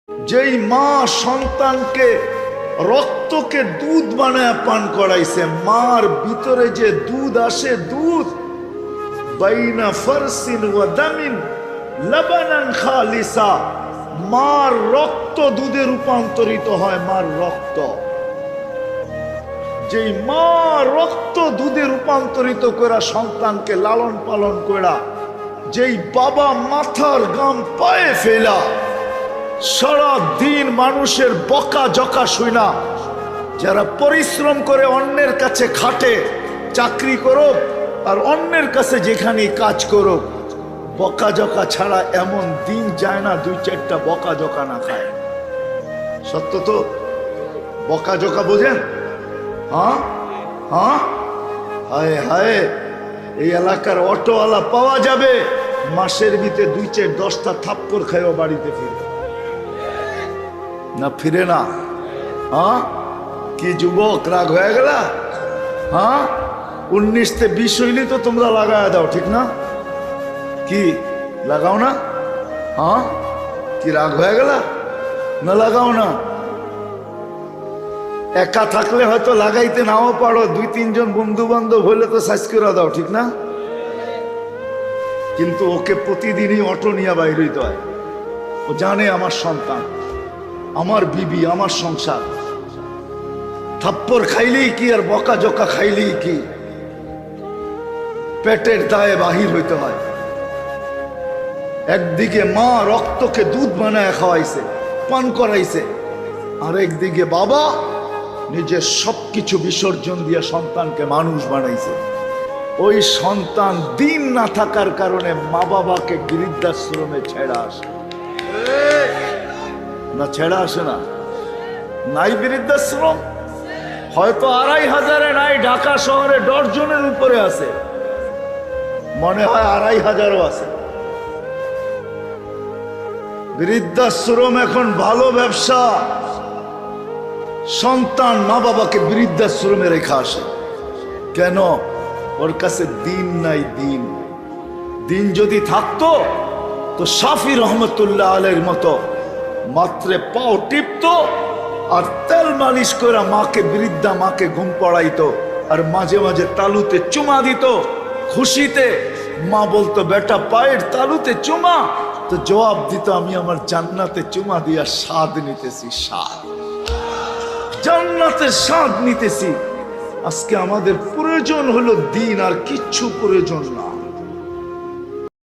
যেই মা সন্তানকে রক্তকে দুধ বানায় পান করাইছে, মার ভিতরে যে দুধ আসে, দুধ বাইনা ফারসিন ওয়া দামিন লাবানান খালিসা, মার রক্ত দুধে রূপান্তরিত হয়। মার রক্ত, যেই মা রক্ত দুধে রূপান্তরিত করে সন্তানকে লালন পালন করা, যেই বাবা মাথার গাম পায়ে ফেলা, সারা দিন মানুষের বকা জকা শুনা, যারা পরিশ্রম করে অন্যের কাছে খাটে, চাকরি করো আর অন্যের কাছে যেখানে কাজ করো, বকা জকা ছাড়া এমন দিন যায় না দুই চারটা বকা জকা না খায়। সত্য তো? বকা জকা বোঝেন? হ্যাঁ হ্যাঁ, হায় হায়, এই এলাকার অটোওয়ালা পাওয়া যাবে মাসের ভিতরে 2-4-10টা থাপ্পড় খাইও বাড়িতে ফিরে না, ফিরে না। হ্যাঁ, কি যুবক রাগ হয়ে গেল? হ্যাঁ, 19-20 হইলে তো তোমরা লাগায় দাও, ঠিক না? কি লাগাও না? হ্যাঁ, কি রাগ হয়ে গেল? না লাগাও না। একা থাকলে হয়তো লাগাইতে নাও পারো, 2-3 জন বন্ধু বান্ধব হইলে তো সাইজ করে দাও, ঠিক না? কিন্তু ওকে প্রতিদিনই অটো নিয়ে বাইর হইতে হয়। ও জানে আমার সন্তান, আমার বিবি, আমার সংসার। থাপ্পড় খাইলেই কি আর বকা জকা খাইলেই কি, পেটের দায়ে বাহির হইতে হয়। একদিকে মা রক্তকে দুধ বানায় খাওয়াইছে, পান করাইছে, আর একদিকে বাবা নিজের সবকিছু বিসর্জন দিয়ে সন্তানকে মানুষ বানাইছে। ওই সন্তান দিন না থাকার কারণে মা বাবাকে বৃদ্ধাশ্রমে ছেড়া আসে না, ছেড়া আসে না? নাই বৃদ্ধাশ্রম? হয়তো 2500-এ নাই, ঢাকা শহরে ডজনের উপরে আছে, মনে হয় 2500-ও আছে। বৃদ্ধাশ্রম এখন ভালো ব্যবসা। সন্তান মা বাবাকে বৃদ্ধাশ্রমে রেখে আসে কেন? ওর কাছে দিন নাই। দিন দিন যদি থাকতো তো শাফি রহমতুল্লাহ আলাইহির মতো মাত্রে পাও টিপতো আর তেল মালিশ করে মাকে, বৃদ্ধা মাকে ঘুম পড়াইতো, আর মাঝে মাঝে তালুতে চুমা দিত। খুশিতে মা বলতো, বেটা পায়ের তালুতে চুমা, তো জবাব দিত, আমি আমার জান্নাতে চুমা দিয়া স্বাদ নিতেছি, স্বাদ, জান্নাতের স্বাদ নিতেছি। আজকে আমাদের প্রয়োজন হলো দিন, আর কিচ্ছু প্রয়োজন না।